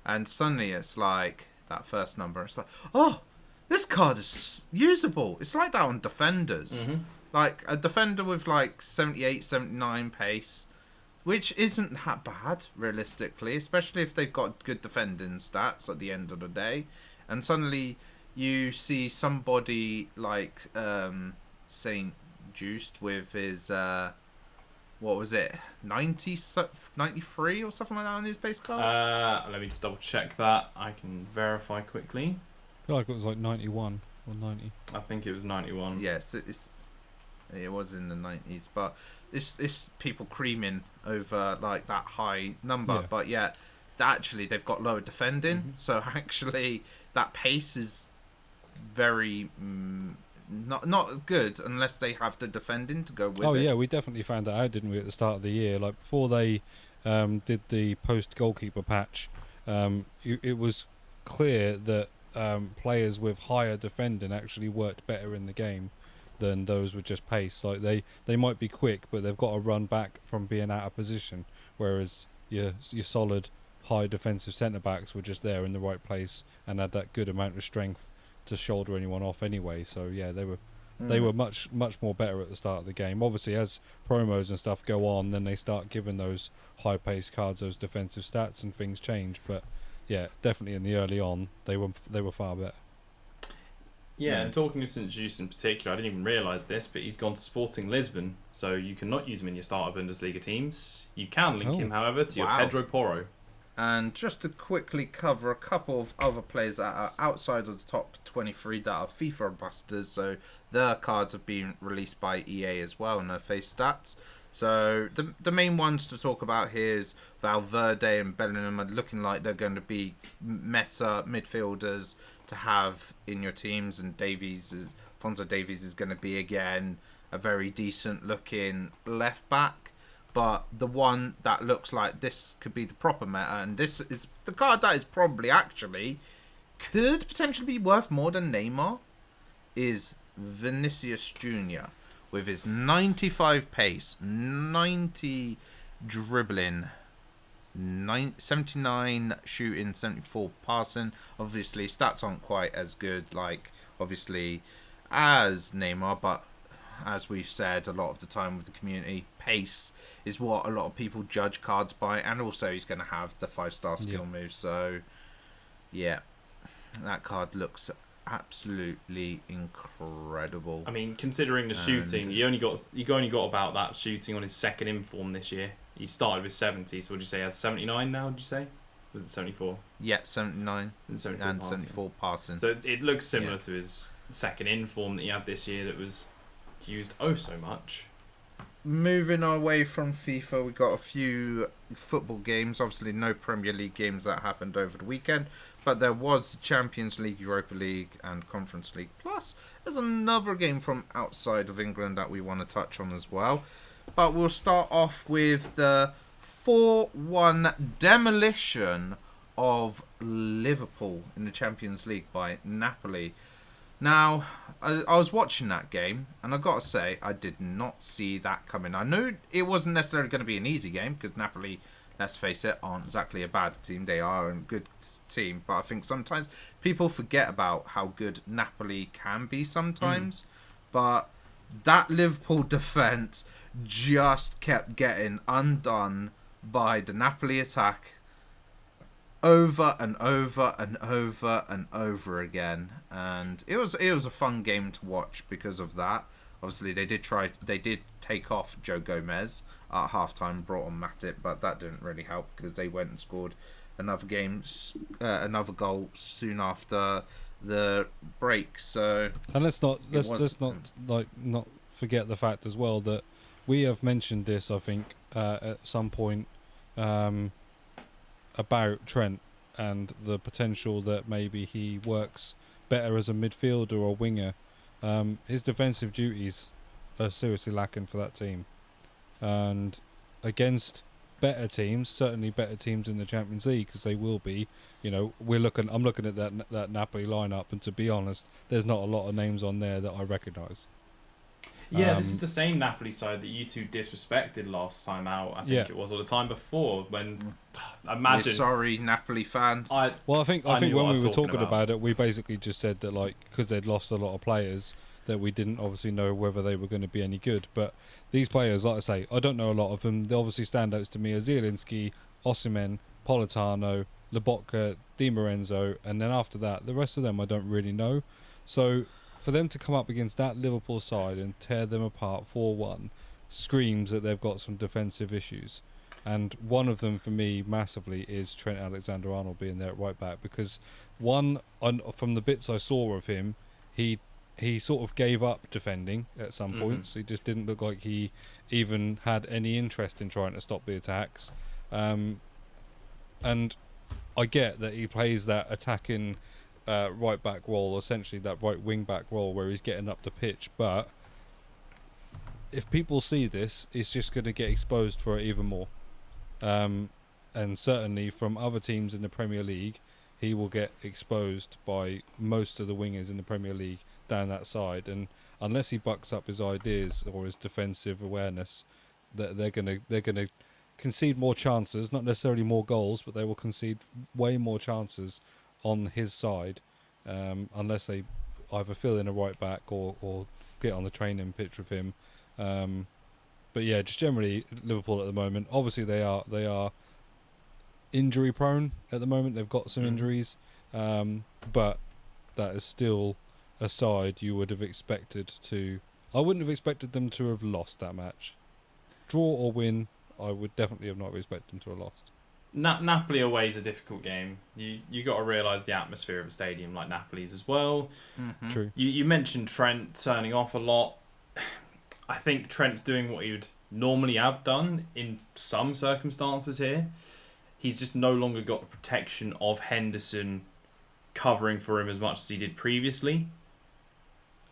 And suddenly it's like that first number. It's like, oh, this card is usable. It's like that on defenders. Mm-hmm. Like a defender with like 78, 79 pace, which isn't that bad, realistically, especially if they've got good defending stats at the end of the day. And suddenly you see somebody like Saint Just with his... what was it, 93 or something like that on his base card? Let me just double check that. I can verify quickly. I feel like it was like 91 or 90. I think it was 91. Yes, it was in the 90s, but it's people creaming over like that high number, but actually they've got lower defending, so actually that pace is very... Not good unless they have the defending to go with it. Oh yeah, we definitely found that out, didn't we, at the start of the year? Like before they did the post goalkeeper patch, it was clear that players with higher defending actually worked better in the game than those with just pace. Like they might be quick, but they've got to run back from being out of position, whereas your solid high defensive centre backs were just there in the right place and had that good amount of strength to shoulder anyone off anyway. So yeah, they were much more better at the start of the game. Obviously, as promos and stuff go on, then they start giving those high pace cards those defensive stats and things change. But yeah, definitely in the early on, they were far better. Yeah, and talking of St. Just in particular, I didn't even realise this, but he's gone to Sporting Lisbon, so you cannot use him in your starter Bundesliga teams. You can link him, however, to your Pedro Porro. And just to quickly cover a couple of other players that are outside of the top 23 that are FIFA ambassadors, so their cards have been released by EA as well in their face stats. So the main ones to talk about here is Valverde and Bellingham are looking like they're going to be meta midfielders to have in your teams, and Alphonso Davies is going to be again a very decent looking left back. But the one that looks like this could be the proper meta, and this is the card that is probably actually could potentially be worth more than Neymar, is Vinicius Jr. with his 95 pace, 90 dribbling, 79 shooting, 74 passing. Obviously, stats aren't quite as good, obviously, as Neymar, but as we've said a lot of the time with the community, pace is what a lot of people judge cards by, and also he's going to have the 5-star skill move. So, yeah, that card looks absolutely incredible. I mean, considering the shooting, you only got about that shooting on his second inform this year. He started with 70, so would you say he has 79 now? Would you say? Was it 74? Yeah, 79 and 74 and passing. 74 passing. So it looks similar to his second inform that he had this year that was used so much. Moving away from FIFA, we got a few football games. Obviously, no Premier League games that happened over the weekend, but there was Champions League, Europa League, and Conference League. Plus, there's another game from outside of England that we want to touch on as well. But we'll start off with the 4-1 demolition of Liverpool in the Champions League by Napoli. Now, I was watching that game, and I got to say, I did not see that coming. I knew it wasn't necessarily going to be an easy game, because Napoli, let's face it, aren't exactly a bad team. They are a good team, but I think sometimes people forget about how good Napoli can be sometimes. But that Liverpool defence just kept getting undone by the Napoli attack over and over and over and over again, and it was a fun game to watch because of that. Obviously, they did take off Joe Gomez at halftime, brought on Matip, but that didn't really help because they went and scored another goal soon after the break. So, and let's not forget the fact as well that we have mentioned this, I think, at some point. About Trent and the potential that maybe he works better as a midfielder or winger. His defensive duties are seriously lacking for that team, and against better teams, certainly better teams in the Champions League, because they will be. I'm looking at that Napoli lineup, and to be honest, there's not a lot of names on there that I recognise. Yeah, this is the same Napoli side that you two disrespected last time out. I think it was, or the time before, when imagine. We're sorry, Napoli fans. I think when we were talking about it, we basically just said that because they'd lost a lot of players, that we didn't obviously know whether they were going to be any good. But these players, like I say, I don't know a lot of them. The obviously standouts to me are Zielinski, Osimhen, Politano, Lobotka, Di Lorenzo, and then after that, the rest of them I don't really know. So for them to come up against that Liverpool side and tear them apart 4-1 screams that they've got some defensive issues. And one of them for me massively is Trent Alexander-Arnold being there at right back, because from the bits I saw of him, he sort of gave up defending at some points. He just didn't look like he even had any interest in trying to stop the attacks. And I get that he plays that attacking right back role, essentially that right wing back role where he's getting up the pitch, but if people see this, it's just going to get exposed for it even more. And certainly from other teams in the Premier League, he will get exposed by most of the wingers in the Premier League down that side, and unless he bucks up his ideas or his defensive awareness, that they're gonna concede more chances, not necessarily more goals, but they will concede way more chances on his side, unless they either fill in a right back or get on the training pitch with him. But yeah, just generally Liverpool at the moment. Obviously they are injury prone at the moment. They've got some injuries, but that is still a side you would have expected to. I wouldn't have expected them to have lost that match. Draw or win, I would definitely have not expected them to have lost. Napoli away is a difficult game. You got to realise the atmosphere of a stadium like Napoli's as well. Mm-hmm. True. You mentioned Trent turning off a lot. I think Trent's doing what he would normally have done in some circumstances here. He's just no longer got the protection of Henderson covering for him as much as he did previously.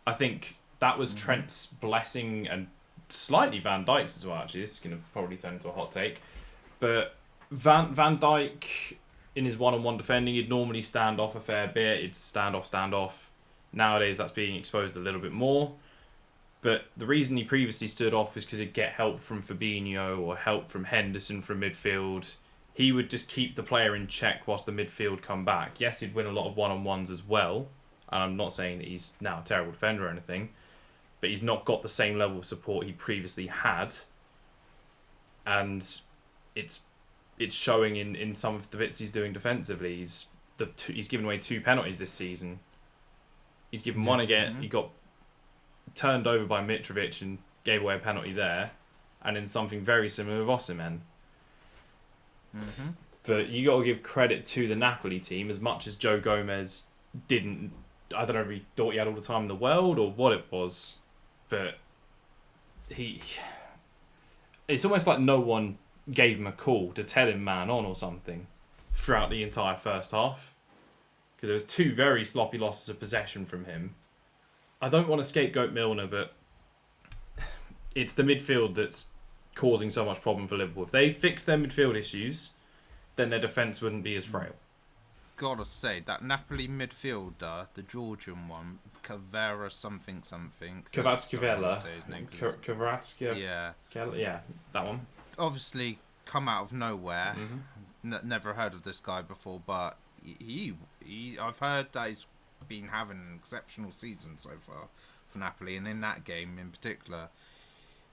I think that was Trent's blessing and slightly Van Dijk's as well, actually. This is going to probably turn into a hot take. But Van Dijk, in his one-on-one defending, he'd normally stand off a fair bit. He'd stand off. Nowadays, that's being exposed a little bit more. But the reason he previously stood off is because he'd get help from Fabinho or help from Henderson from midfield. He would just keep the player in check whilst the midfield come back. Yes, he'd win a lot of one-on-ones as well. And I'm not saying that he's now a terrible defender or anything. But he's not got the same level of support he previously had. And it's showing in some of the bits he's doing defensively. He's given away 2 penalties this season. He's given one again. Mm-hmm. He got turned over by Mitrovic and gave away a penalty there. And in something very similar with Osimhen. Mm-hmm. But you got to give credit to the Napoli team as much as Joe Gomez didn't. I don't know if he thought he had all the time in the world or what it was, but it's almost like no one gave him a call to tell him man on or something throughout the entire first half, because there was 2 very sloppy losses of possession from him. I don't want to scapegoat Milner, but it's the midfield that's causing so much problem for Liverpool. If they fix their midfield issues, then their defence wouldn't be as frail. Gotta say, that Napoli midfielder, the Georgian one, Kavera something. Kvaratskhelia. Yeah. Yeah, that one. Obviously, come out of nowhere. Mm-hmm. Never heard of this guy before, but he I've heard that he's been having an exceptional season so far for Napoli, and in that game in particular,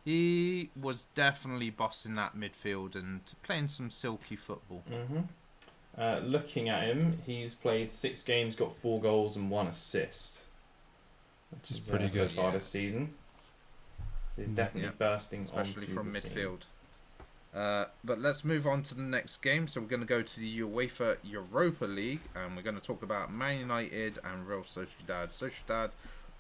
he was definitely bossing that midfield and playing some silky football. Mm-hmm. Looking at him, he's played 6 games, got 4 goals and 1 assist, which is pretty good so far this season. So he's definitely bursting, especially onto from the midfield. But let's move on to the next game. So we're going to go to the UEFA Europa League, and we're going to talk about Man United and Real Sociedad. Sociedad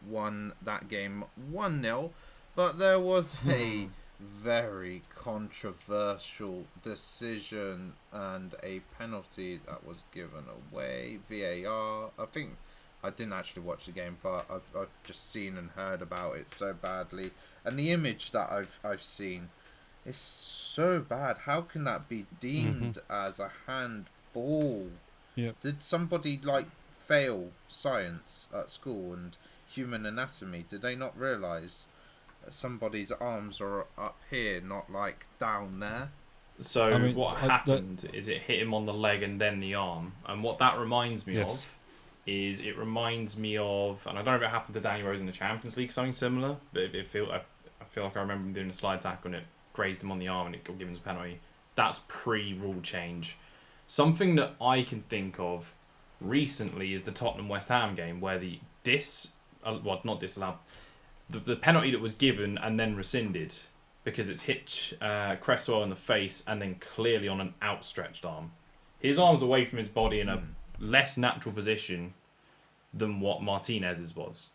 won that game 1-0, but there was a very controversial decision and a penalty that was given away. VAR. I think I didn't actually watch the game, but I've just seen and heard about it so badly, and the image that I've seen is so bad. How can that be deemed as a handball? Yep. Did somebody fail science at school and human anatomy? Did they not realise somebody's arms are up here, not down there? So what happened is it hit him on the leg and then the arm. And what that reminds me of is it reminds me of, and I don't know if it happened to Danny Rose in the Champions League, something similar, but I feel like I remember him doing a slide tackle and it grazed him on the arm and it got given a penalty. That's pre-rule change. Something that I can think of recently is the Tottenham West Ham game where the the penalty that was given and then rescinded because it's hit Cresswell in the face and then clearly on an outstretched arm. His arm's away from his body in a less natural position than what Martinez's was.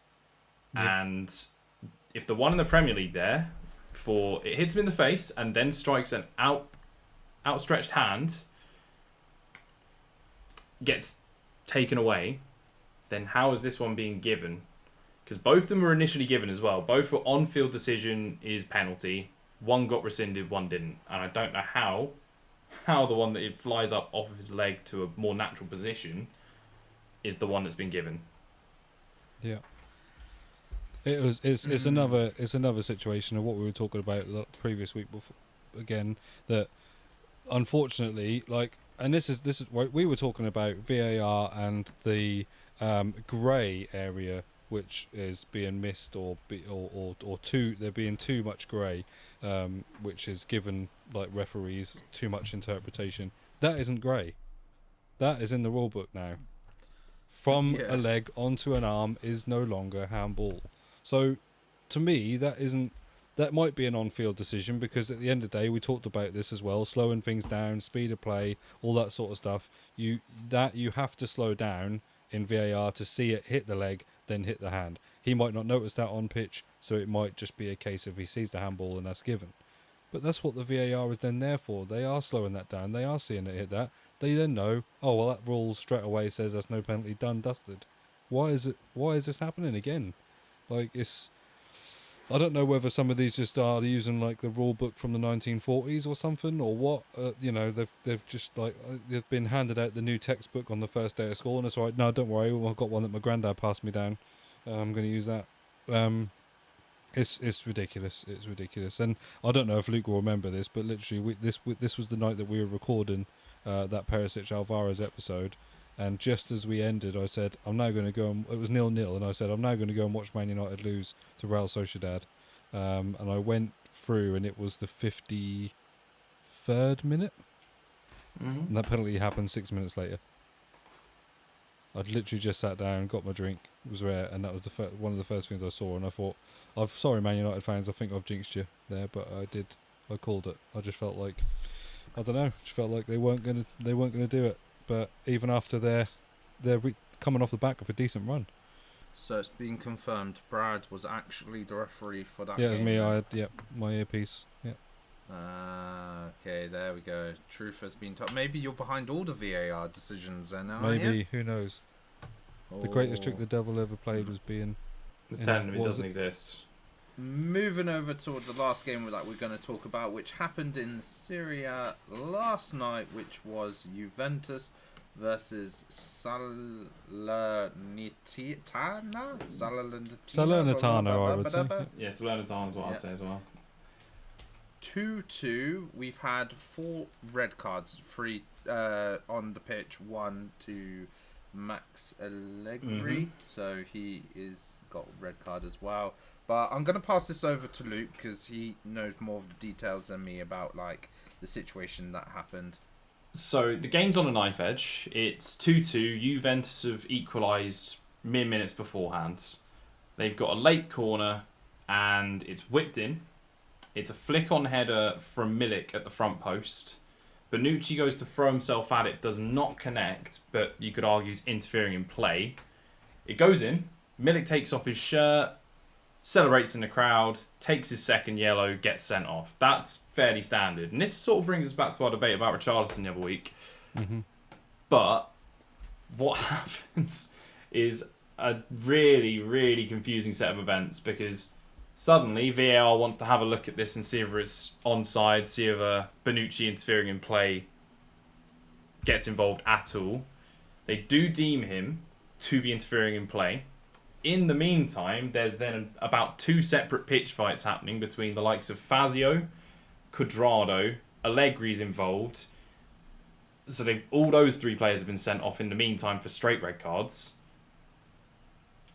Yeah. And if the one in the Premier League there, it hits him in the face and then strikes an outstretched hand, gets taken away, then how is this one being given? Because both of them were initially given as well. Both were on-field decision is penalty. One got rescinded, one didn't. And I don't know how the one that it flies up off of his leg to a more natural position is the one that's been given. Yeah. It's another situation of what we were talking about the previous week before, again, that unfortunately, and this is we were talking about VAR and the grey area, which is being missed or there being too much grey, which is given referees too much interpretation. That isn't grey. That is in the rule book now. From a leg onto an arm is no longer handball. So, to me, that isn't that might be an on-field decision, because at the end of the day, we talked about this as well, slowing things down, speed of play, all that sort of stuff. You have to slow down in VAR to see it hit the leg, then hit the hand. He might not notice that on pitch, so it might just be a case of he sees the handball and that's given. But that's what the VAR is then there for. They are slowing that down. They are seeing it hit that. They then know, oh, well, that rule straight away says that's no penalty, done, dusted. Why is this happening again? Like, I don't know whether some of these just are using like the rule book from the 1940s or something, or what. They've just like they've been handed out the new textbook on the first day of school, and it's all right. No, don't worry, I've got one that my granddad passed me down. I'm going to use that. It's ridiculous. It's ridiculous, and I don't know if Luke will remember this, but literally, this was the night that we were recording that Perisic Alvarez episode. And just as we ended, I said, I'm now going to go and... It was 0-0, and I said, I'm now going to go and watch Man United lose to Real Sociedad. And I went through, and it was the 53rd minute. Mm-hmm. And that penalty happened 6 minutes later. I'd literally just sat down, got my drink, was rare, and that was one of the first things I saw. And I thought, sorry, Man United fans, I think I've jinxed you there, but I called it. I just felt like, I don't know, just felt like they weren't gonna do it. But even after they're coming off the back of a decent run. So it's been confirmed. Brad was actually the referee for that game. Yeah, it was me. I had my earpiece. Yeah. Okay, there we go. Truth has been told. Maybe you're behind all the VAR decisions then, aren't Maybe, you? Who knows? The greatest trick the devil ever played was being... It's telling him it doesn't exist. Moving over to the last game we're going to talk about, which happened in Serie A last night, which was Juventus versus Salernitana, I would say. Yeah, Salernitana is what I'd say as well. 2-2. We've had 4 red cards, 3 on the pitch, 1 to Max Allegri, so he is got a red card as well. But I'm going to pass this over to Luke because he knows more of the details than me about like the situation that happened. So the game's on a knife edge. It's 2-2. Juventus have equalised mere minutes beforehand. They've got a late corner and it's whipped in. It's a flick-on header from Milik at the front post. Bonucci goes to throw himself at it, does not connect, but you could argue he's interfering in play. It goes in. Milik takes off his shirt, celebrates in the crowd, takes his second yellow, gets sent off. That's fairly standard. And this sort of brings us back to our debate about Richarlison the other week. Mm-hmm. But what happens is a really, really confusing set of events because suddenly VAR wants to have a look at this and see if it's onside, see if Bonucci interfering in play gets involved at all. They do deem him to be interfering in play. In the meantime, there's then about 2 separate pitch fights happening between the likes of Fazio, Cuadrado, Allegri's involved. So all those 3 players have been sent off in the meantime for straight red cards.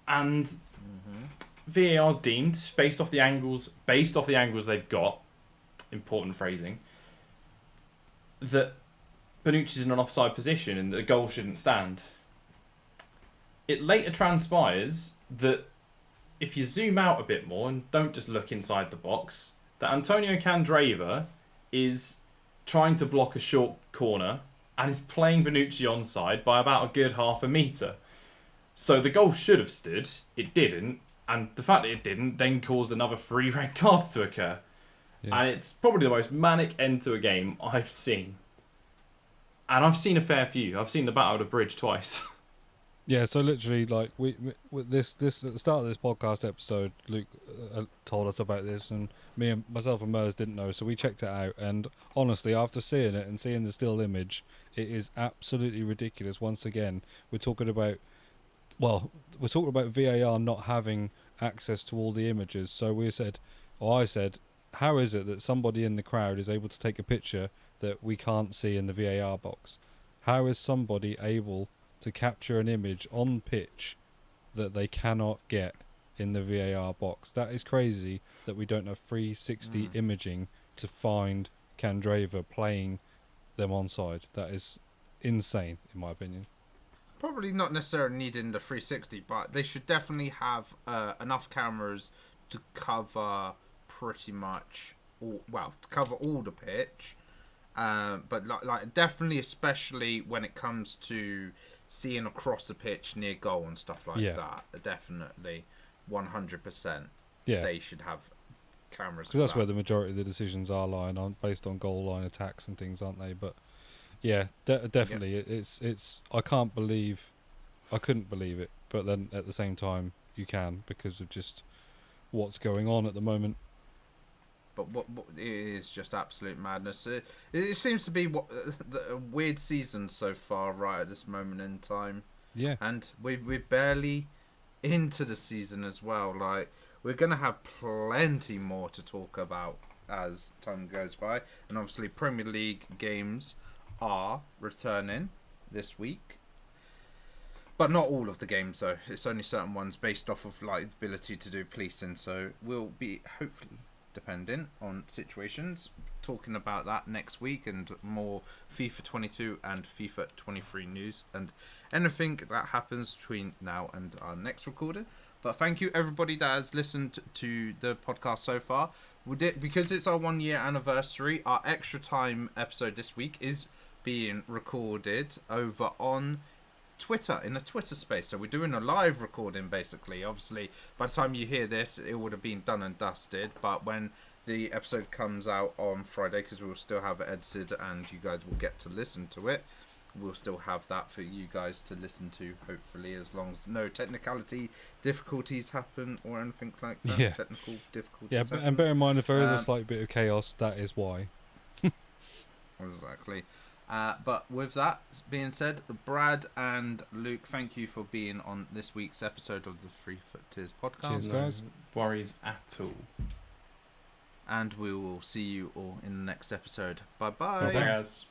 And VAR's deemed, based off the angles they've got, important phrasing, that Bonucci's in an offside position and the goal shouldn't stand. It later transpires that if you zoom out a bit more and don't just look inside the box, that Antonio Candreva is trying to block a short corner and is playing Bonucci onside by about a good half a metre. So the goal should have stood, it didn't, and the fact that it didn't then caused another 3 red cards to occur. Yeah. And it's probably the most manic end to a game I've seen. And I've seen a fair few. I've seen the Battle of the Bridge twice. Yeah, so literally, like we with this at the start of this podcast episode, Luke told us about this, and myself and Mers didn't know, so we checked it out. And honestly, after seeing it and seeing the still image, it is absolutely ridiculous. Once again, we're talking about VAR not having access to all the images. So I said, how is it that somebody in the crowd is able to take a picture that we can't see in the VAR box? How is somebody able to capture an image on pitch that they cannot get in the VAR box? That is crazy that we don't have 360 imaging to find Candreva playing them onside. That is insane, in my opinion. Probably not necessarily needing the 360, but they should definitely have enough cameras to cover pretty much to cover all the pitch. But like definitely, especially when it comes to seeing across the pitch near goal and stuff like that, definitely 100%. Yeah, they should have cameras. Because that's where the majority of the decisions are lying on, based on goal line attacks and things, aren't they? But yeah, definitely, it's. I couldn't believe it, but then at the same time, you can, because of just what's going on at the moment. But what it is just absolute madness. It seems to be a weird season so far, right at this moment in time. Yeah, and we're barely into the season as well. Like, we're gonna have plenty more to talk about as time goes by, and obviously Premier League games are returning this week. But not all of the games, though. It's only certain ones based off of like the ability to do policing. So we'll be hopefully, dependent on situations, talking about that next week, and more FIFA 22 and FIFA 23 news and anything that happens between now and our next recording. But thank you everybody that has listened to the podcast so far. Because it's our 1 year anniversary, our extra time episode this week is being recorded over on Twitter, in a Twitter space. So we're doing a live recording, basically. Obviously, by the time you hear this, it would have been done and dusted. But when the episode comes out on Friday, because we'll still have it edited and you guys will get to listen to it, we'll still have that for you guys to listen to, hopefully, as long as no difficulties happen or anything like that. Yeah. Technical difficulties. Yeah, happen. and bear in mind, if there is a slight bit of chaos, that is why. Exactly. But with that being said, Brad and Luke, thank you for being on this week's episode of the FUT Tiers Podcast. Cheers, guys. No worries at all. And we will see you all in the next episode. Bye-bye. Thanks, guys.